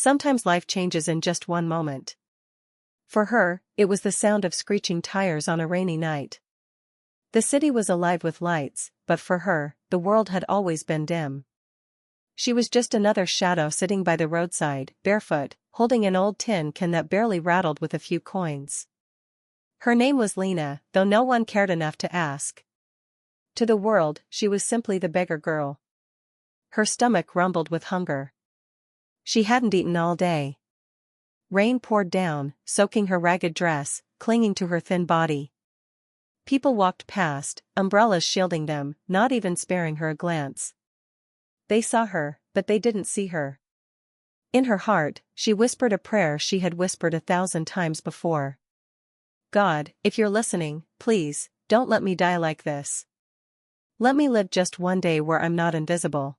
Sometimes life changes in just one moment. For her, it was the sound of screeching tires on a rainy night. The city was alive with lights, but for her, the world had always been dim. She was just another shadow sitting by the roadside, barefoot, holding an old tin can that barely rattled with a few coins. Her name was Lena, though no one cared enough to ask. To the world, she was simply the beggar girl. Her stomach rumbled with hunger. She hadn't eaten all day. Rain poured down, soaking her ragged dress, clinging to her thin body. People walked past, umbrellas shielding them, not even sparing her a glance. They saw her, but they didn't see her. In her heart, she whispered a prayer she had whispered 1,000 times before. God, if you're listening, please, don't let me die like this. Let me live just one day where I'm not invisible.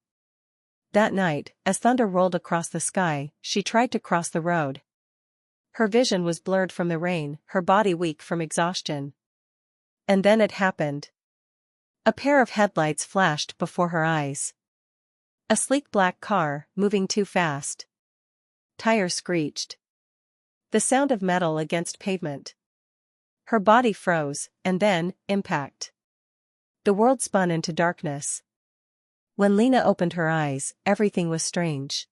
That night, as thunder rolled across the sky, she tried to cross the road. Her vision was blurred from the rain, her body weak from exhaustion. And then it happened. A pair of headlights flashed before her eyes. A sleek black car, moving too fast. Tires screeched. The sound of metal against pavement. Her body froze, and then, impact. The world spun into darkness. When Lena opened her eyes, everything was strange.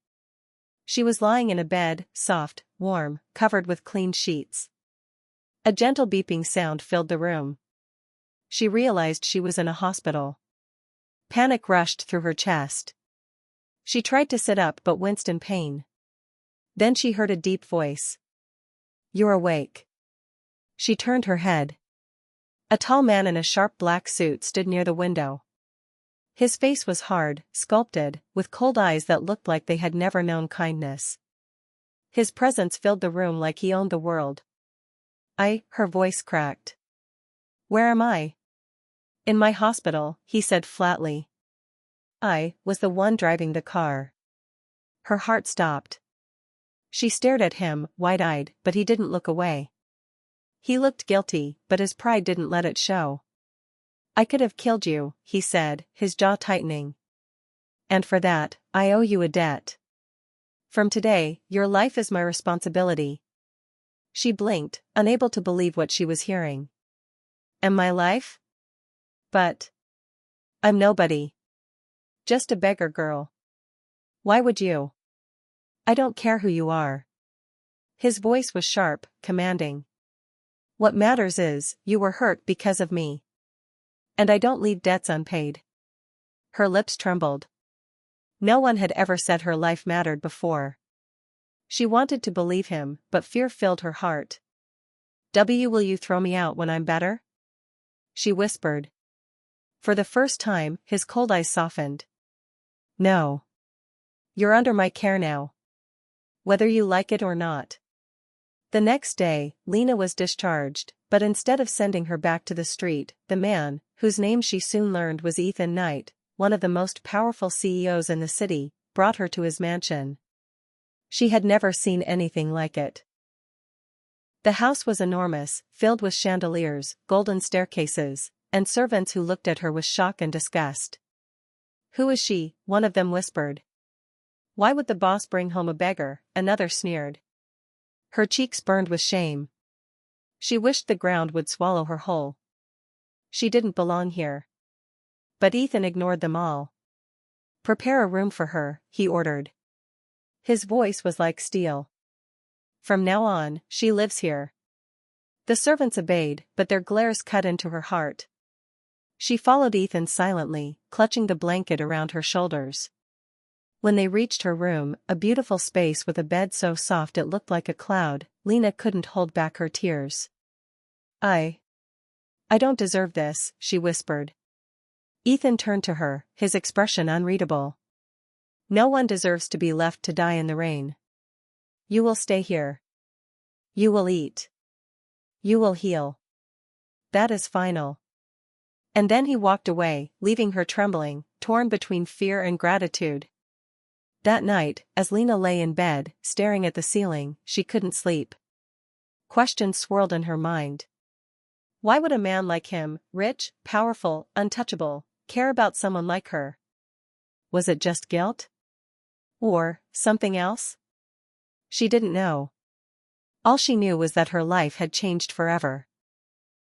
She was lying in a bed, soft, warm, covered with clean sheets. A gentle beeping sound filled the room. She realized she was in a hospital. Panic rushed through her chest. She tried to sit up but winced in pain. Then she heard a deep voice. "You're awake." She turned her head. A tall man in a sharp black suit stood near the window. His face was hard, sculpted, with cold eyes that looked like they had never known kindness. His presence filled the room like he owned the world. Her voice cracked. "Where am I?" "In my hospital," he said flatly. I was the one driving the car. Her heart stopped. She stared at him, wide-eyed, but he didn't look away. He looked guilty, but his pride didn't let it show. "I could have killed you," he said, his jaw tightening. "And for that, I owe you a debt. From today, your life is my responsibility." She blinked, unable to believe what she was hearing. "And my life? But I'm nobody. Just a beggar girl. Why would you?" "I don't care who you are." His voice was sharp, commanding. "What matters is, you were hurt because of me. And I don't leave debts unpaid." Her lips trembled. No one had ever said her life mattered before. She wanted to believe him, but fear filled her heart. Will you throw me out when I'm better?" she whispered. For the first time, his cold eyes softened. "No. You're under my care now. Whether you like it or not." The next day, Lena was discharged, but instead of sending her back to the street, the man, whose name she soon learned was Ethan Knight, one of the most powerful CEOs in the city, brought her to his mansion. She had never seen anything like it. The house was enormous, filled with chandeliers, golden staircases, and servants who looked at her with shock and disgust. "Who is she?" one of them whispered. "Why would the boss bring home a beggar?" another sneered. Her cheeks burned with shame. She wished the ground would swallow her whole. She didn't belong here. But Ethan ignored them all. "Prepare a room for her," he ordered. His voice was like steel. "From now on, she lives here." The servants obeyed, but their glares cut into her heart. She followed Ethan silently, clutching the blanket around her shoulders. When they reached her room, a beautiful space with a bed so soft it looked like a cloud, Lena couldn't hold back her tears. I don't deserve this," she whispered. Ethan turned to her, his expression unreadable. "No one deserves to be left to die in the rain. You will stay here. You will eat. You will heal. That is final." And then he walked away, leaving her trembling, torn between fear and gratitude. That night, as Lena lay in bed, staring at the ceiling, she couldn't sleep. Questions swirled in her mind. Why would a man like him, rich, powerful, untouchable, care about someone like her? Was it just guilt? Or something else? She didn't know. All she knew was that her life had changed forever.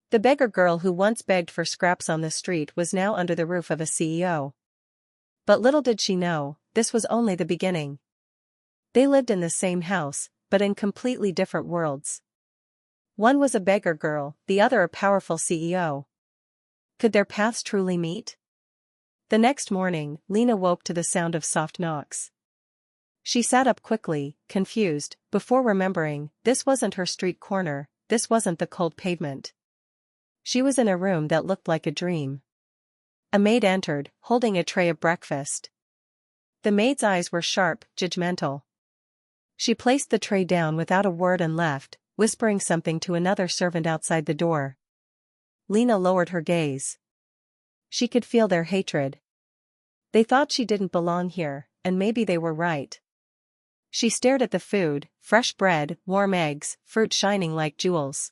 The beggar girl who once begged for scraps on the street was now under the roof of a CEO. But little did she know, this was only the beginning. They lived in the same house, but in completely different worlds. One was a beggar girl, the other a powerful CEO. Could their paths truly meet? The next morning, Lena woke to the sound of soft knocks. She sat up quickly, confused, before remembering, this wasn't her street corner, this wasn't the cold pavement. She was in a room that looked like a dream. A maid entered, holding a tray of breakfast. The maid's eyes were sharp, judgmental. She placed the tray down without a word and left, whispering something to another servant outside the door. Lena lowered her gaze. She could feel their hatred. They thought she didn't belong here, and maybe they were right. She stared at the food, fresh bread, warm eggs, fruit shining like jewels.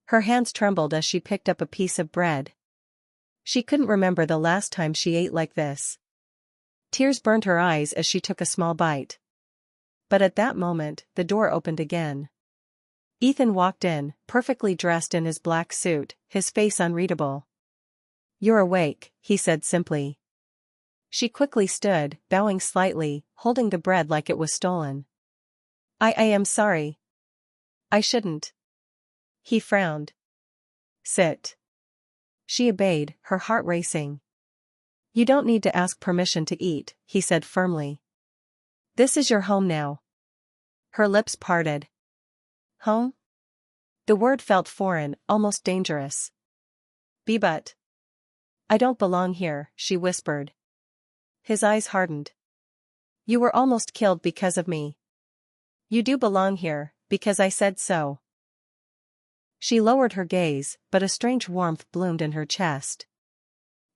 Her hands trembled as she picked up a piece of bread. She couldn't remember the last time she ate like this. Tears burned her eyes as she took a small bite. But at that moment, the door opened again. Ethan walked in, perfectly dressed in his black suit, his face unreadable. "You're awake," he said simply. She quickly stood, bowing slightly, holding the bread like it was stolen. I am sorry. I shouldn't." He frowned. "Sit." She obeyed, her heart racing. "You don't need to ask permission to eat," he said firmly. "This is your home now." Her lips parted. Home? The word felt foreign, almost dangerous. But I don't belong here," she whispered. His eyes hardened. "You were almost killed because of me. You do belong here, because I said so." She lowered her gaze, but a strange warmth bloomed in her chest.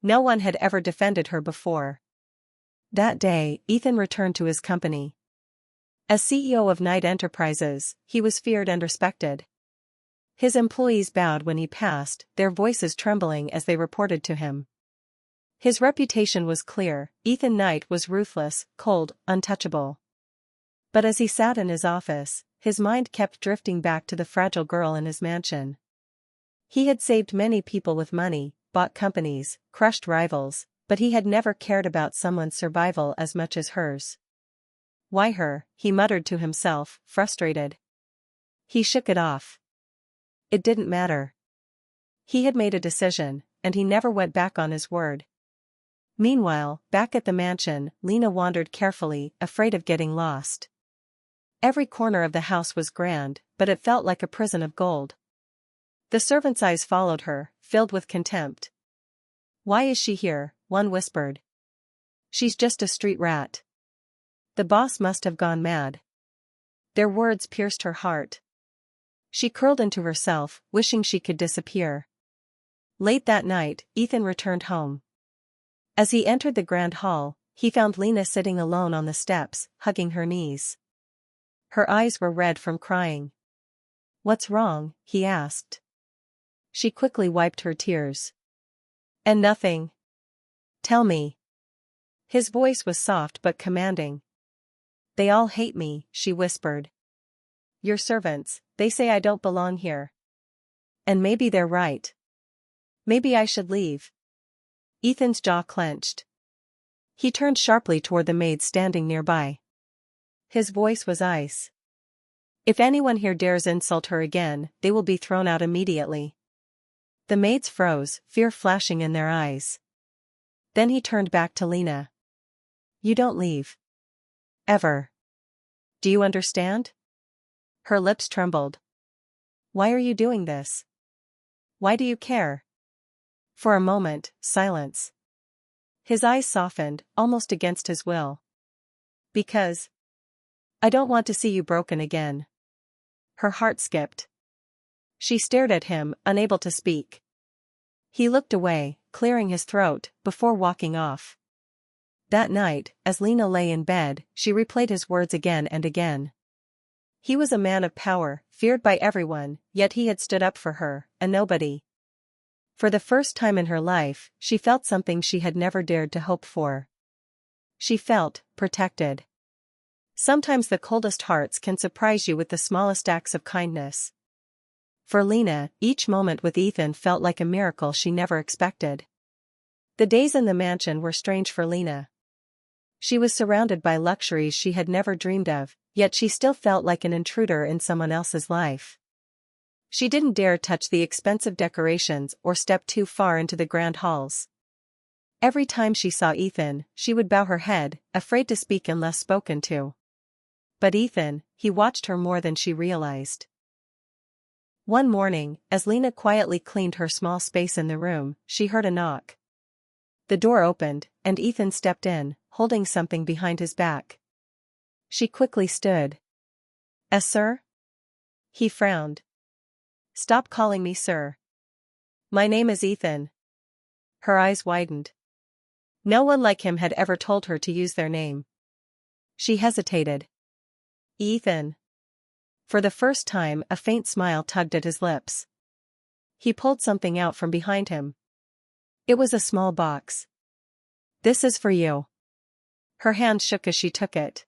No one had ever defended her before. That day, Ethan returned to his company. As CEO of Knight Enterprises, he was feared and respected. His employees bowed when he passed, their voices trembling as they reported to him. His reputation was clear, Ethan Knight was ruthless, cold, untouchable. But as he sat in his office, his mind kept drifting back to the fragile girl in his mansion. He had saved many people with money, bought companies, crushed rivals, but he had never cared about someone's survival as much as hers. "Why her?" he muttered to himself, frustrated. He shook it off. It didn't matter. He had made a decision, and he never went back on his word. Meanwhile, back at the mansion, Lena wandered carefully, afraid of getting lost. Every corner of the house was grand, but it felt like a prison of gold. The servants' eyes followed her, filled with contempt. "Why is she here?" one whispered. "She's just a street rat." The boss must have gone mad. Their words pierced her heart. She curled into herself, wishing she could disappear. Late that night, Ethan returned home. As he entered the grand hall, he found Lena sitting alone on the steps, hugging her knees. Her eyes were red from crying. "What's wrong?" he asked. She quickly wiped her tears. "And nothing." "Tell me." His voice was soft but commanding. "They all hate me," she whispered. "Your servants, they say I don't belong here. And maybe they're right. Maybe I should leave." Ethan's jaw clenched. He turned sharply toward the maid standing nearby. His voice was ice. "If anyone here dares insult her again, they will be thrown out immediately." The maids froze, fear flashing in their eyes. Then he turned back to Lena. "You don't leave. Ever. Do you understand?" Her lips trembled. "Why are you doing this? Why do you care?" For a moment, silence. His eyes softened, almost against his will. "Because I don't want to see you broken again." Her heart skipped. She stared at him, unable to speak. He looked away, clearing his throat, before walking off. That night, as Lena lay in bed, she replayed his words again and again. He was a man of power, feared by everyone, yet he had stood up for her, a nobody. For the first time in her life, she felt something she had never dared to hope for. She felt protected. Sometimes the coldest hearts can surprise you with the smallest acts of kindness. For Lena, each moment with Ethan felt like a miracle she never expected. The days in the mansion were strange for Lena. She was surrounded by luxuries she had never dreamed of, yet she still felt like an intruder in someone else's life. She didn't dare touch the expensive decorations or step too far into the grand halls. Every time she saw Ethan, she would bow her head, afraid to speak unless spoken to. But Ethan, he watched her more than she realized. One morning, as Lena quietly cleaned her small space in the room, she heard a knock. The door opened, and Ethan stepped in, holding something behind his back. She quickly stood. Sir?" He frowned. "Stop calling me sir. My name is Ethan." Her eyes widened. No one like him had ever told her to use their name. She hesitated. "Ethan." For the first time, a faint smile tugged at his lips. He pulled something out from behind him. It was a small box. "This is for you." Her hand shook as she took it.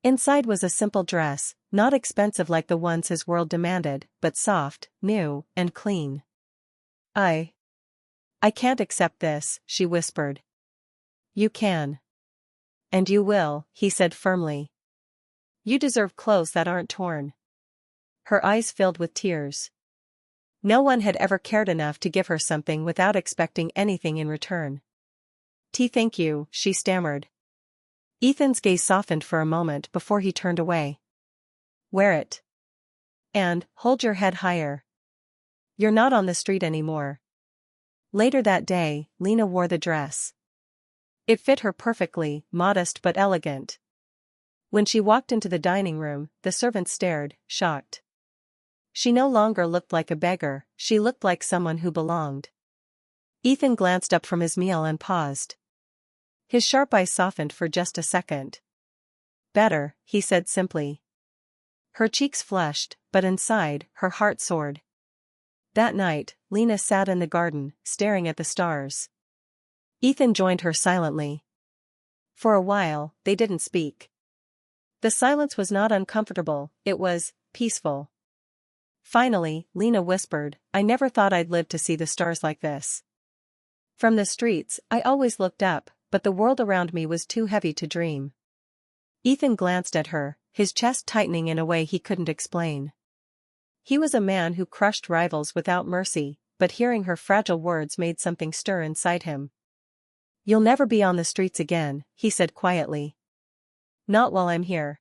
Inside was a simple dress, not expensive like the ones his world demanded, but soft, new, and clean. I can't accept this," she whispered. "You can. And you will," he said firmly. "You deserve clothes that aren't torn." Her eyes filled with tears. No one had ever cared enough to give her something without expecting anything in return. Thank you," she stammered. Ethan's gaze softened for a moment before he turned away. "Wear it. And, hold your head higher. You're not on the street anymore." Later that day, Lena wore the dress. It fit her perfectly, modest but elegant. When she walked into the dining room, the servants stared, shocked. She no longer looked like a beggar, she looked like someone who belonged. Ethan glanced up from his meal and paused. His sharp eyes softened for just a second. "Better," he said simply. Her cheeks flushed, but inside, her heart soared. That night, Lena sat in the garden, staring at the stars. Ethan joined her silently. For a while, they didn't speak. The silence was not uncomfortable, it was peaceful. Finally, Lena whispered, "I never thought I'd live to see the stars like this. From the streets, I always looked up, but the world around me was too heavy to dream." Ethan glanced at her, his chest tightening in a way he couldn't explain. He was a man who crushed rivals without mercy, but hearing her fragile words made something stir inside him. "You'll never be on the streets again," he said quietly. "Not while I'm here."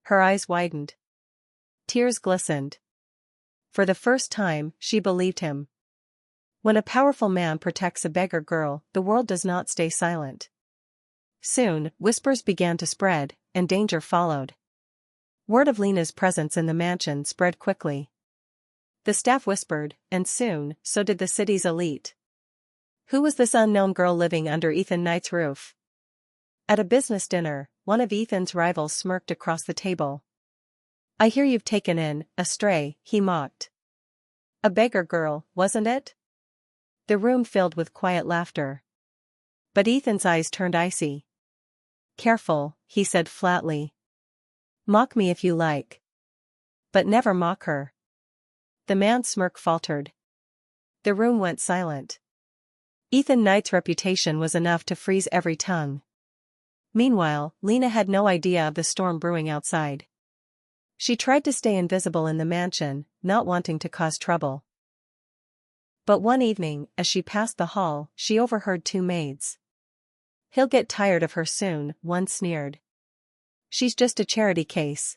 Her eyes widened. Tears glistened. For the first time, she believed him. When a powerful man protects a beggar girl, the world does not stay silent. Soon, whispers began to spread, and danger followed. Word of Lena's presence in the mansion spread quickly. The staff whispered, and soon, so did the city's elite. Who was this unknown girl living under Ethan Knight's roof? At a business dinner, one of Ethan's rivals smirked across the table. "I hear you've taken in a stray," he mocked. "A beggar girl, wasn't it?" The room filled with quiet laughter. But Ethan's eyes turned icy. "Careful," he said flatly. "Mock me if you like. But never mock her." The man's smirk faltered. The room went silent. Ethan Knight's reputation was enough to freeze every tongue. Meanwhile, Lena had no idea of the storm brewing outside. She tried to stay invisible in the mansion, not wanting to cause trouble. But one evening, as she passed the hall, she overheard two maids. "He'll get tired of her soon," one sneered. "She's just a charity case.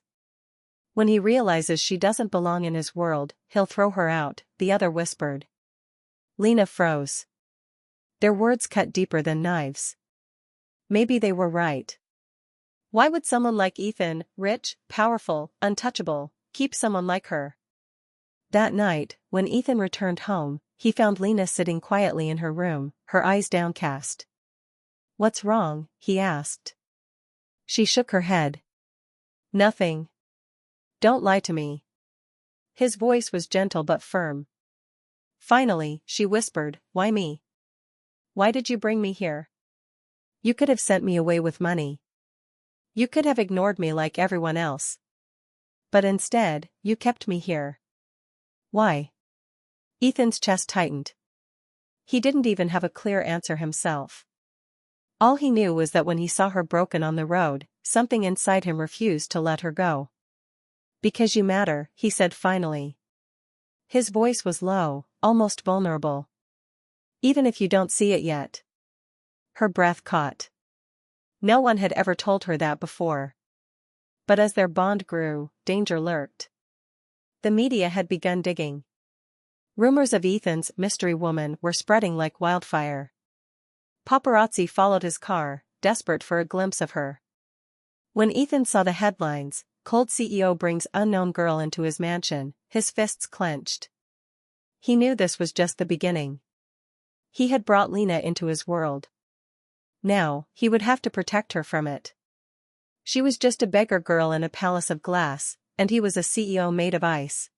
When he realizes she doesn't belong in his world, he'll throw her out," the other whispered. Lena froze. Their words cut deeper than knives. Maybe they were right. Why would someone like Ethan, rich, powerful, untouchable, keep someone like her? That night, when Ethan returned home, he found Lena sitting quietly in her room, her eyes downcast. "What's wrong?" he asked. She shook her head. "Nothing. Don't lie to me." His voice was gentle but firm. Finally, she whispered, "Why me? Why did you bring me here? You could have sent me away with money." You could have ignored me like everyone else. But instead, you kept me here. Why? Ethan's chest tightened. He didn't even have a clear answer himself. All he knew was that when he saw her broken on the road, something inside him refused to let her go. Because you matter, he said finally. His voice was low, almost vulnerable. Even if you don't see it yet. Her breath caught. No one had ever told her that before. But as their bond grew, danger lurked. The media had begun digging. Rumors of Ethan's mystery woman were spreading like wildfire. Paparazzi followed his car, desperate for a glimpse of her. When Ethan saw the headlines, "Cold CEO brings unknown girl into his mansion," his fists clenched. He knew this was just the beginning. He had brought Lena into his world. Now, he would have to protect her from it. She was just a beggar girl in a palace of glass, and he was a CEO made of ice.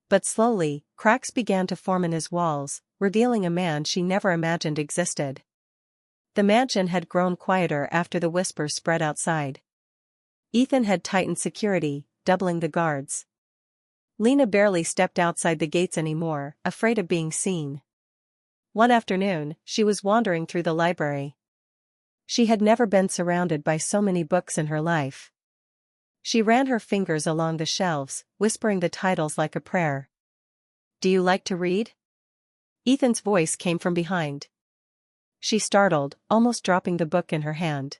But slowly, cracks began to form in his walls, revealing a man she never imagined existed. The mansion had grown quieter after the whispers spread outside. Ethan had tightened security, doubling the guards. Lena barely stepped outside the gates anymore, afraid of being seen. One afternoon, she was wandering through the library. She had never been surrounded by so many books in her life. She ran her fingers along the shelves, whispering the titles like a prayer. "Do you like to read?" Ethan's voice came from behind. She startled, almost dropping the book in her hand.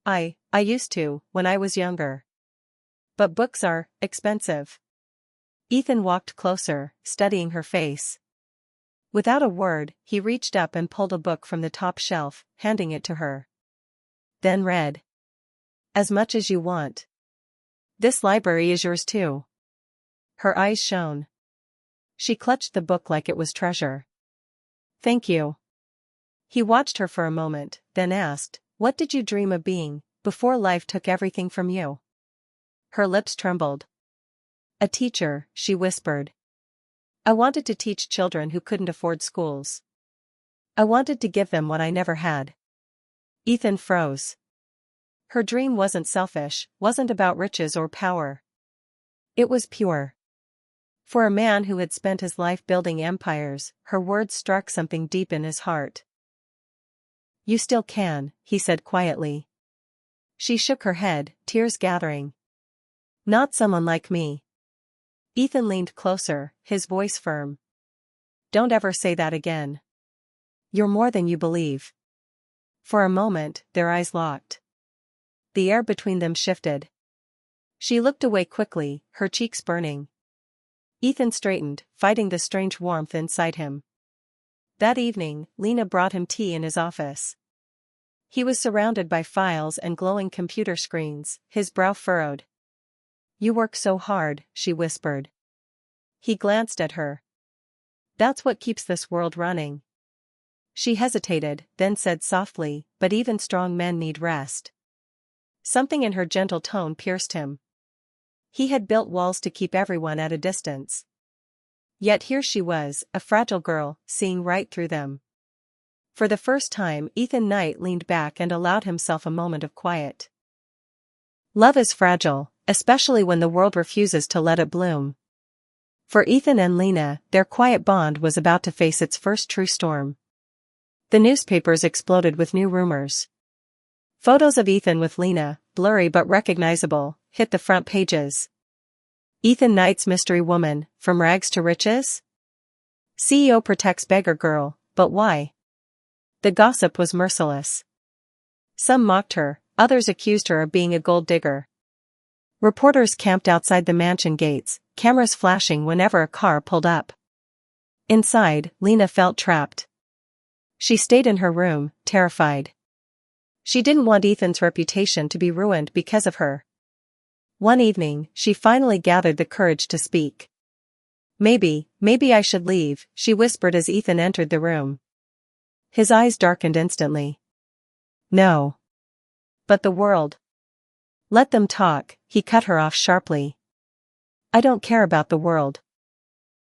I used to, when I was younger. But books are expensive." Ethan walked closer, studying her face. Without a word, he reached up and pulled a book from the top shelf, handing it to her. Then read. "As much as you want. This library is yours too." Her eyes shone. She clutched the book like it was treasure. "Thank you." He watched her for a moment, then asked, "What did you dream of being, before life took everything from you?" Her lips trembled. "A teacher," she whispered. "I wanted to teach children who couldn't afford schools. I wanted to give them what I never had." Ethan froze. Her dream wasn't selfish, wasn't about riches or power. It was pure. For a man who had spent his life building empires, her words struck something deep in his heart. "You still can," he said quietly. She shook her head, tears gathering. "Not someone like me." Ethan leaned closer, his voice firm. "Don't ever say that again. You're more than you believe." For a moment, their eyes locked. The air between them shifted. She looked away quickly, her cheeks burning. Ethan straightened, fighting the strange warmth inside him. That evening, Lena brought him tea in his office. He was surrounded by files and glowing computer screens, his brow furrowed. "You work so hard," she whispered. He glanced at her. "That's what keeps this world running." She hesitated, then said softly, "But even strong men need rest." Something in her gentle tone pierced him. He had built walls to keep everyone at a distance. Yet here she was, a fragile girl, seeing right through them. For the first time, Ethan Knight leaned back and allowed himself a moment of quiet. Love is fragile, especially when the world refuses to let it bloom. For Ethan and Lena, their quiet bond was about to face its first true storm. The newspapers exploded with new rumors. Photos of Ethan with Lena, blurry but recognizable, hit the front pages. Ethan Knight's mystery woman, from rags to riches? CEO protects beggar girl, but why? The gossip was merciless. Some mocked her, others accused her of being a gold digger. Reporters camped outside the mansion gates, cameras flashing whenever a car pulled up. Inside, Lena felt trapped. She stayed in her room, terrified. She didn't want Ethan's reputation to be ruined because of her. One evening, she finally gathered the courage to speak. Maybe I should leave," she whispered as Ethan entered the room. His eyes darkened instantly. "No. But the world." "Let them talk," he cut her off sharply. "I don't care about the world."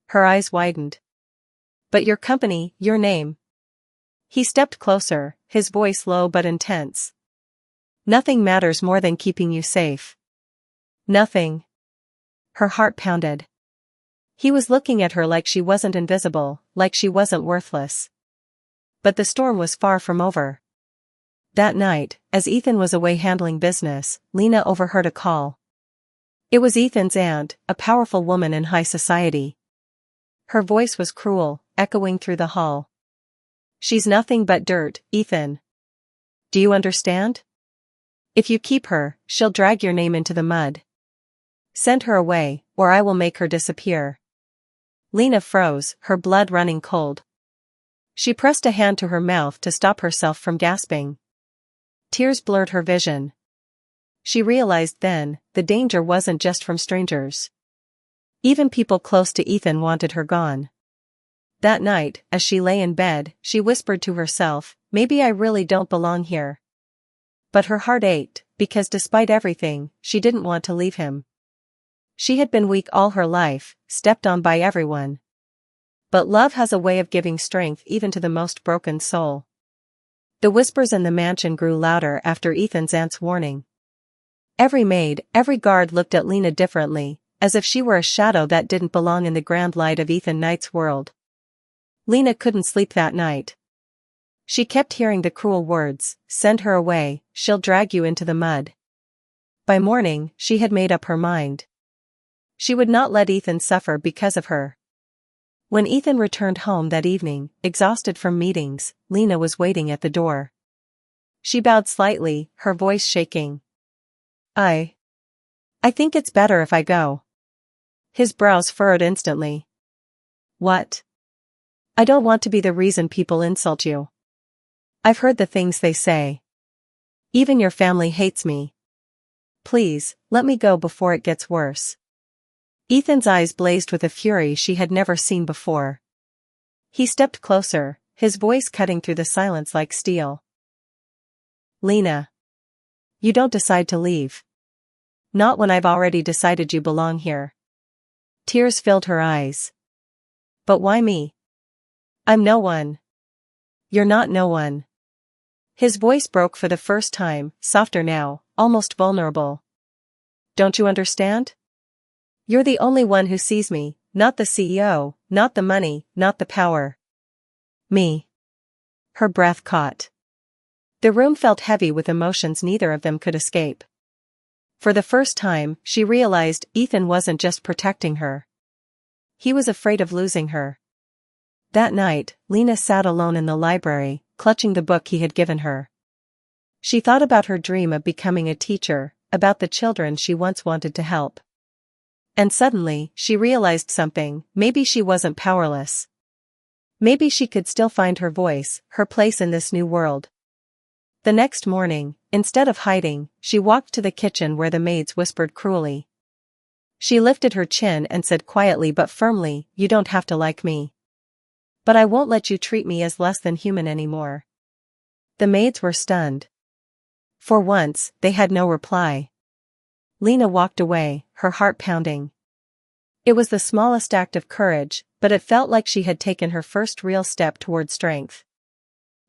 Her eyes widened. "But your company, your name." He stepped closer, his voice low but intense. Nothing matters more than keeping you safe. Nothing. Her heart pounded. He was looking at her like she wasn't invisible, like she wasn't worthless. But the storm was far from over. That night, as Ethan was away handling business, Lena overheard a call. It was Ethan's aunt, a powerful woman in high society. Her voice was cruel, echoing through the hall. "She's nothing but dirt, Ethan. Do you understand? If you keep her, she'll drag your name into the mud. Send her away, or I will make her disappear." Lena froze, her blood running cold. She pressed a hand to her mouth to stop herself from gasping. Tears blurred her vision. She realized then, the danger wasn't just from strangers. Even people close to Ethan wanted her gone. That night, as she lay in bed, she whispered to herself, "Maybe I really don't belong here." But her heart ached, because despite everything, she didn't want to leave him. She had been weak all her life, stepped on by everyone. But love has a way of giving strength even to the most broken soul. The whispers in the mansion grew louder after Ethan's aunt's warning. Every maid, every guard looked at Lena differently, as if she were a shadow that didn't belong in the grand light of Ethan Knight's world. Lena couldn't sleep that night. She kept hearing the cruel words, "Send her away, she'll drag you into the mud." By morning, she had made up her mind. She would not let Ethan suffer because of her. When Ethan returned home that evening, exhausted from meetings, Lena was waiting at the door. She bowed slightly, her voice shaking. I think it's better if I go." His brows furrowed instantly. "What?" "I don't want to be the reason people insult you. I've heard the things they say. Even your family hates me. Please, let me go before it gets worse." Ethan's eyes blazed with a fury she had never seen before. He stepped closer, his voice cutting through the silence like steel. "Lena. You don't decide to leave. Not when I've already decided you belong here." Tears filled her eyes. "But why me? I'm no one." "You're not no one." His voice broke for the first time, softer now, almost vulnerable. "Don't you understand? You're the only one who sees me, not the CEO, not the money, not the power. Me." Her breath caught. The room felt heavy with emotions neither of them could escape. For the first time, she realized Ethan wasn't just protecting her. He was afraid of losing her. That night, Lena sat alone in the library, clutching the book he had given her. She thought about her dream of becoming a teacher, about the children she once wanted to help. And suddenly, she realized something: maybe she wasn't powerless. Maybe she could still find her voice, her place in this new world. The next morning, instead of hiding, she walked to the kitchen where the maids whispered cruelly. She lifted her chin and said quietly but firmly, "You don't have to like me. But I won't let you treat me as less than human anymore." The maids were stunned. For once, they had no reply. Lena walked away, her heart pounding. It was the smallest act of courage, but it felt like she had taken her first real step toward strength.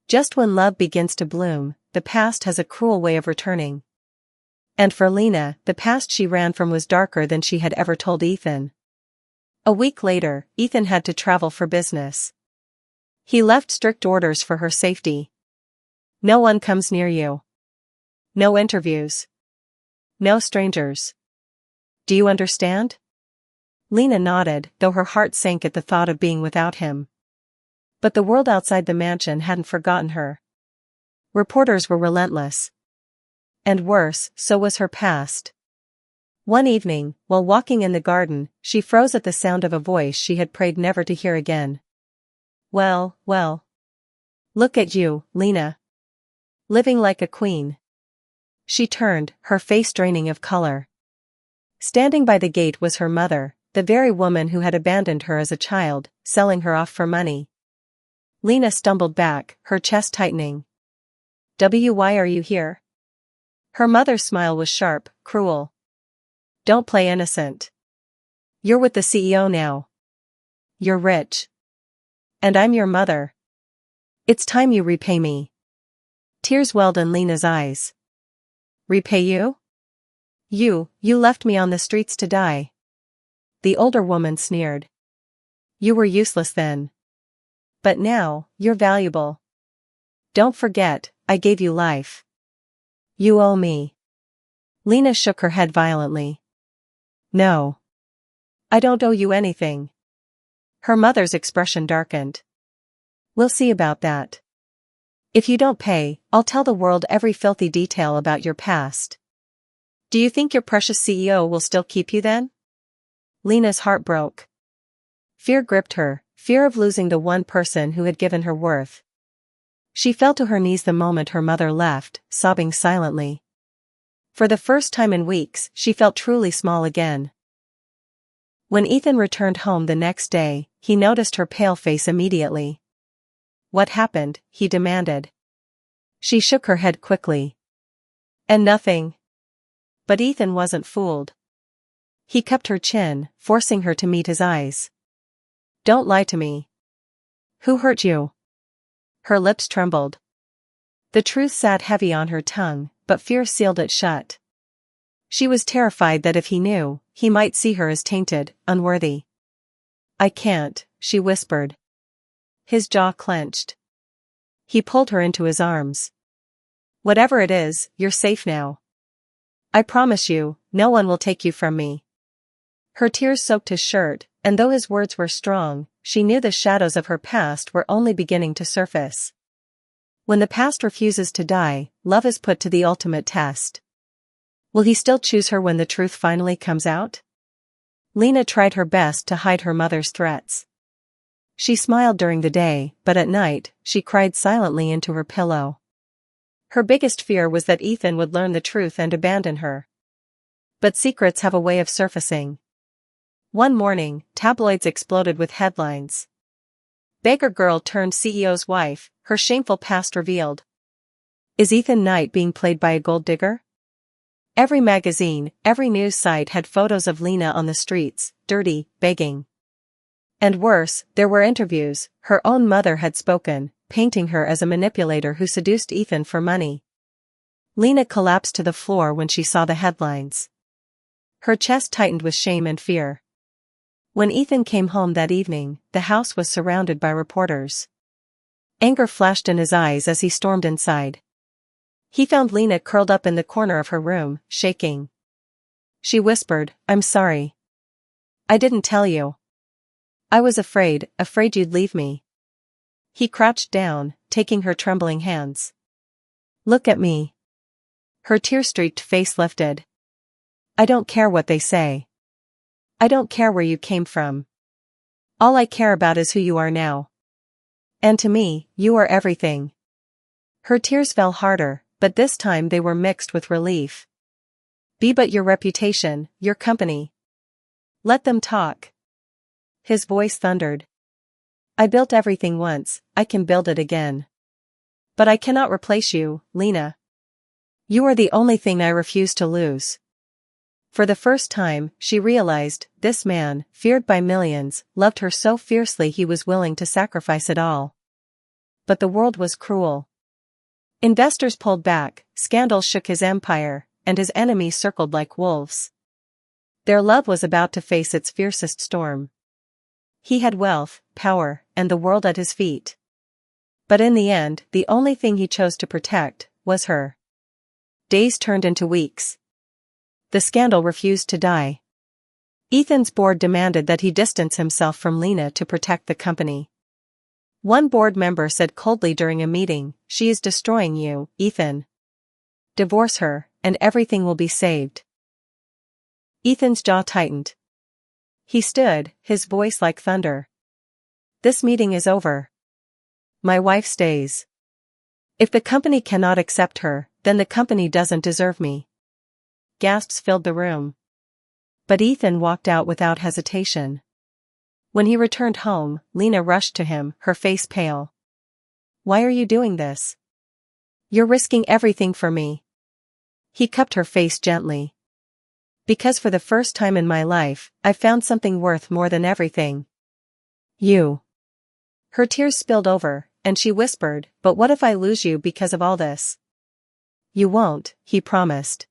Just when love begins to bloom, the past has a cruel way of returning. And for Lena, the past she ran from was darker than she had ever told Ethan. A week later, Ethan had to travel for business. He left strict orders for her safety. "No one comes near you. No interviews. No strangers. Do you understand?" Lena nodded, though her heart sank at the thought of being without him. But the world outside the mansion hadn't forgotten her. Reporters were relentless. And worse, so was her past. One evening, while walking in the garden, she froze at the sound of a voice she had prayed never to hear again. Well. Look at you, Lena. Living like a queen." She turned, her face draining of color. Standing by the gate was her mother, the very woman who had abandoned her as a child, selling her off for money. Lena stumbled back, her chest tightening. "Why are you here?" Her mother's smile was sharp, cruel. "Don't play innocent. You're with the CEO now. You're rich. And I'm your mother. It's time you repay me." Tears welled in Lena's eyes. Repay you? You left me on the streets to die. The older woman sneered. You were useless then. But now, you're valuable. Don't forget, I gave you life. You owe me. Lena shook her head violently. No. I don't owe you anything. Her mother's expression darkened. We'll see about that. If you don't pay, I'll tell the world every filthy detail about your past. Do you think your precious CEO will still keep you then? Lena's heart broke. Fear gripped her, fear of losing the one person who had given her worth. She fell to her knees the moment her mother left, sobbing silently. For the first time in weeks, she felt truly small again. When Ethan returned home the next day, he noticed her pale face immediately. What happened? He demanded. She shook her head quickly. And nothing. But Ethan wasn't fooled. He cupped her chin, forcing her to meet his eyes. Don't lie to me. Who hurt you? Her lips trembled. The truth sat heavy on her tongue, but fear sealed it shut. She was terrified that if he knew, he might see her as tainted, unworthy. I can't, she whispered. His jaw clenched. He pulled her into his arms. Whatever it is, you're safe now. I promise you, no one will take you from me. Her tears soaked his shirt, and though his words were strong, she knew the shadows of her past were only beginning to surface. When the past refuses to die, love is put to the ultimate test. Will he still choose her when the truth finally comes out? Lena tried her best to hide her mother's threats. She smiled during the day, but at night, she cried silently into her pillow. Her biggest fear was that Ethan would learn the truth and abandon her. But secrets have a way of surfacing. One morning, tabloids exploded with headlines. Beggar girl turned CEO's wife, her shameful past revealed. Is Ethan Knight being played by a gold digger? Every magazine, every news site had photos of Lena on the streets, dirty, begging. And worse, there were interviews. Her own mother had spoken, painting her as a manipulator who seduced Ethan for money. Lena collapsed to the floor when she saw the headlines. Her chest tightened with shame and fear. When Ethan came home that evening, the house was surrounded by reporters. Anger flashed in his eyes as he stormed inside. He found Lena curled up in the corner of her room, shaking. She whispered, I'm sorry. I didn't tell you. I was afraid you'd leave me. He crouched down, taking her trembling hands. Look at me. Her tear-streaked face lifted. I don't care what they say. I don't care where you came from. All I care about is who you are now. And to me, you are everything. Her tears fell harder, but this time they were mixed with relief. Be but your reputation, your company. Let them talk. His voice thundered. I built everything once, I can build it again. But I cannot replace you, Lena. You are the only thing I refuse to lose. For the first time, she realized, this man, feared by millions, loved her so fiercely he was willing to sacrifice it all. But the world was cruel. Investors pulled back, scandal shook his empire, and his enemies circled like wolves. Their love was about to face its fiercest storm. He had wealth, power, and the world at his feet. But in the end, the only thing he chose to protect was her. Days turned into weeks. The scandal refused to die. Ethan's board demanded that he distance himself from Lena to protect the company. One board member said coldly during a meeting, she is destroying you, Ethan. Divorce her, and everything will be saved. Ethan's jaw tightened. He stood, his voice like thunder. This meeting is over. My wife stays. If the company cannot accept her, then the company doesn't deserve me. Gasps filled the room. But Ethan walked out without hesitation. When he returned home, Lena rushed to him, her face pale. Why are you doing this? You're risking everything for me. He cupped her face gently. Because for the first time in my life, I found something worth more than everything. You. Her tears spilled over, and she whispered, but what if I lose you because of all this? You won't, he promised.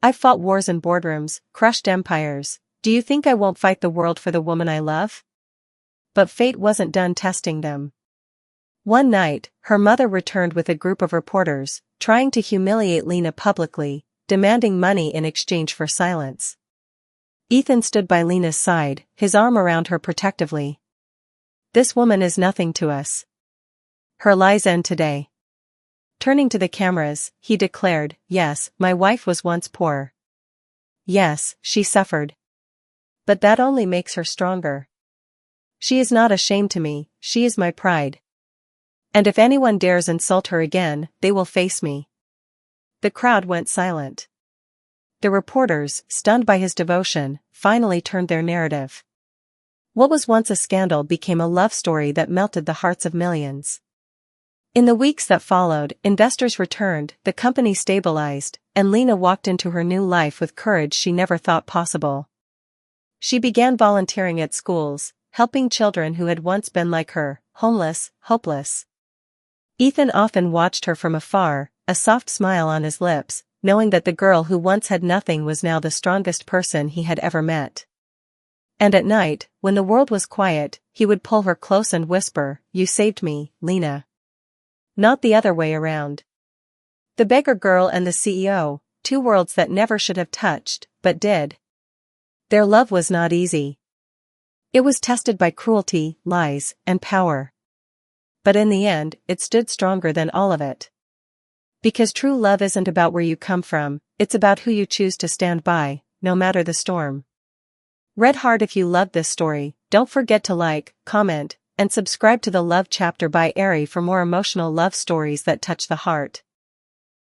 I've fought wars in boardrooms, crushed empires. Do you think I won't fight the world for the woman I love? But fate wasn't done testing them. One night, her mother returned with a group of reporters, trying to humiliate Lena publicly, demanding money in exchange for silence. Ethan stood by Lena's side, his arm around her protectively. This woman is nothing to us. Her lies end today. Turning to the cameras, he declared, yes, my wife was once poor. Yes, she suffered. But that only makes her stronger. She is not a shame to me, she is my pride. And if anyone dares insult her again, they will face me. The crowd went silent. The reporters, stunned by his devotion, finally turned their narrative. What was once a scandal became a love story that melted the hearts of millions. In the weeks that followed, investors returned, the company stabilized, and Lena walked into her new life with courage she never thought possible. She began volunteering at schools, helping children who had once been like her, homeless, hopeless. Ethan often watched her from afar, a soft smile on his lips, knowing that the girl who once had nothing was now the strongest person he had ever met. And at night, when the world was quiet, he would pull her close and whisper, "You saved me, Lena." Not the other way around. The beggar girl and the CEO, two worlds that never should have touched, but did. Their love was not easy. It was tested by cruelty, lies, and power. But in the end, it stood stronger than all of it. Because true love isn't about where you come from, it's about who you choose to stand by, no matter the storm. Read hard if you loved this story. Don't forget to like, comment, and subscribe to the Love Chapter by Aree for more emotional love stories that touch the heart.